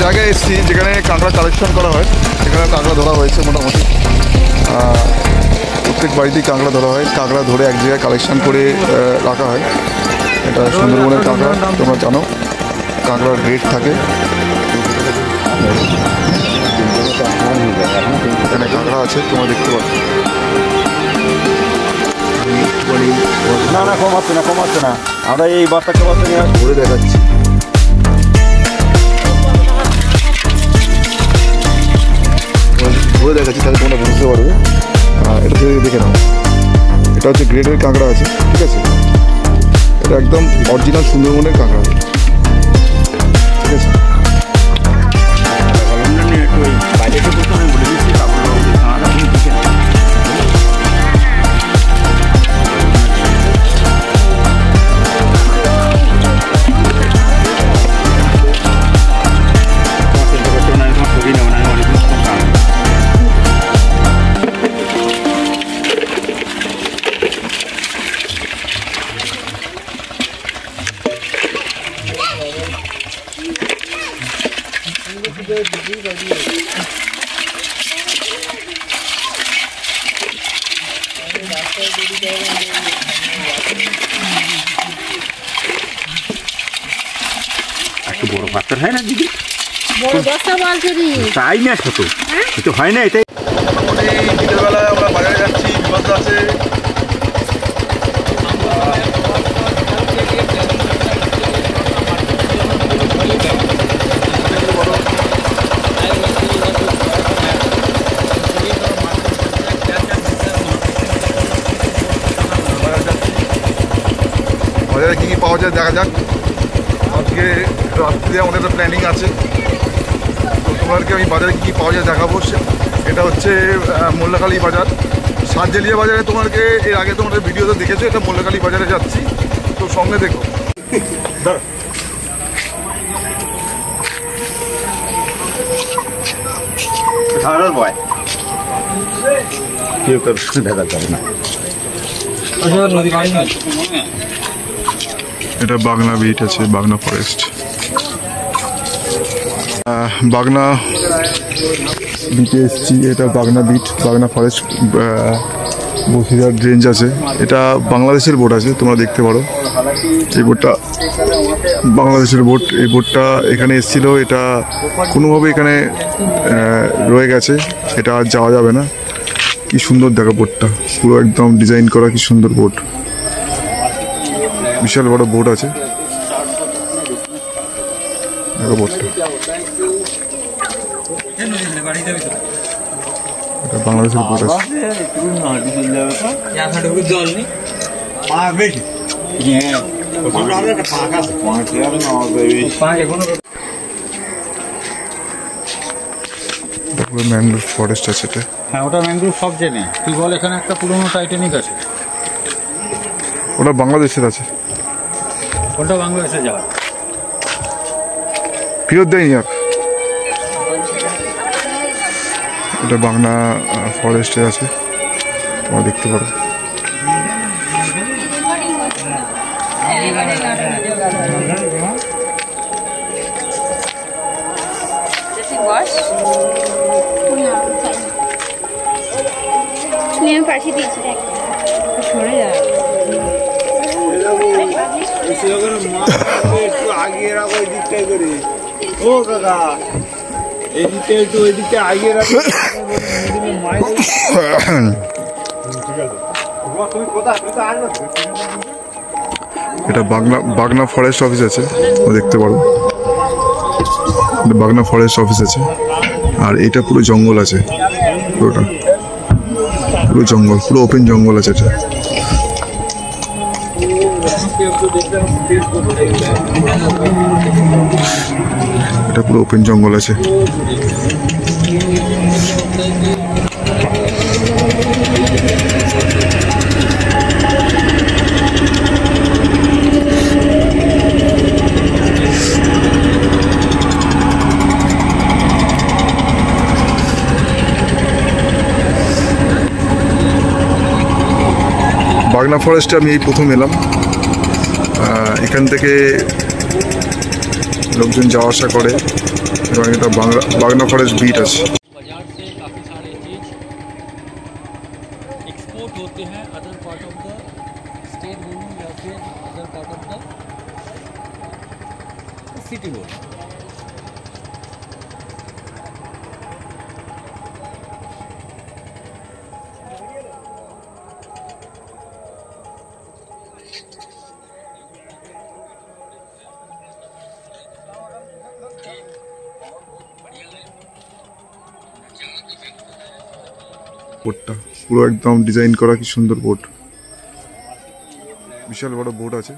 জায়গায় এসেছি যেখানে কাঁকড়া কালেকশন করা হয়, সেখানে কাঁকড়া ধরা হয়েছে মোটামুটি। প্রত্যেক বাড়িতেই কাঁকড়া ধরা হয়, কাঁকড়া ধরে এক জায়গায় কালেকশন করে রাখা হয়। এটা সুন্দরবনের কাঁকড়া, তোমরা জানো কাঁকড়ার রেট থাকে। এখানে কাঁকড়া আছে, তোমরা দেখতে পাচ্ছ। না না, কমাচ্ছে না আমরা এই বাচ্চা নিয়ে ঘুরে দেখাচ্ছি। ঘুরে দেখাচ্ছি, তাহলে তোমরা বুঝতে পারবে। এটা থেকে দেখে নাও, এটা হচ্ছে গ্রেডের কাঁকড়া আছে, ঠিক আছে? এটা একদম অরিজিনাল সুন্দরবনের কাঁকড়া, ঠিক আছে? একটু বড় পাত্র হয় না দিদি, তাই না ছোট কিছু হয় না। এটাই বিকেলবেলায় আমরা বাজারে যাচ্ছি, বিপদ আছে। বাজারে কী কী পাওয়া যায় দেখা যাক। আজকে রাত্রে আমাদের একটা প্ল্যানিং আছে, তো তোমাদেরকে আমি বাজারে কী কী পাওয়া যায় দেখাবো। এটা হচ্ছে মোল্লাকালী বাজার, সাতজেলিয়া বাজারে। তোমাদেরকে এর আগে তোমাদের ভিডিওতে দেখেছো, এটা মোল্লাকালী বাজারে যাচ্ছি, তো সঙ্গে দেখো। এটা বাগনা বিট আছে, বাগনা ফরেস্ট। বাগনা বিটে এসেছি, এটা বাগনা বিট, বাগনা ফরেস্ট, বসিরহাট রেঞ্জ আছে। এটা বাংলাদেশের বোট আছে, তোমরা দেখতে পারো। এই বোটটা বাংলাদেশের বোট। এই বোটটা এখানে এসেছিল, এটা কোনোভাবে এখানে রয়ে গেছে, এটা আর যাওয়া যাবে না। কি সুন্দর দেখো বোটটা, পুরো একদম ডিজাইন করা, কি সুন্দর বোট। বিশাল বড় বোট আছে দেখো বোটটা। এটা বাংলাদেশের বোট আছে। ম্যানগ্রোভ ফরেস্ট আছে এটা। হ্যাঁ, ওটা ম্যানগ্রোভ সব জেনে। তুই বল, এখানে একটা পুরোনো টাইটানিক আছে, ওটা বাংলাদেশের আছে। ওটা বাংলাদেশে যাওয়া ফেরত দেয়নি আর। এটা বাংলা ফরেস্টে আছে, তোমরা দেখতে পারো। আমি পাঠিয়ে দিয়েছি, সরে যা। একটু আগে রাখো, ওই দিকটাই করে। ও কাকা, এই দিকটা একটু ওই দিকটা আগে রাখো। এটা বাগনা ফরেস্ট অফিস আছে, দেখতে পারো। বাগনা ফরেস্ট অফিস আছে, আর এটা পুরো জঙ্গল আছে, পুরোটা পুরো জঙ্গল, পুরো ওপেন জঙ্গল আছে এটা। এটা পুরো ওপেন জঙ্গল আছে। বাগনা ফরেস্টে আমি এই প্রথম এলাম। এখান থেকে লোকজন যাওয়া আসা করে এবং এটা বাগনা ফরেস্ট বিট আছে। बाजार से काफ़ी सारे चीज़ एक्सपोर्ट होते हैं other part of the state बोलूँ या फिर other part of the city बोलूँ। বোটটা পুরো একদম ডিজাইন করা, কি সুন্দর বোট, বিশাল বড় বোট আছে।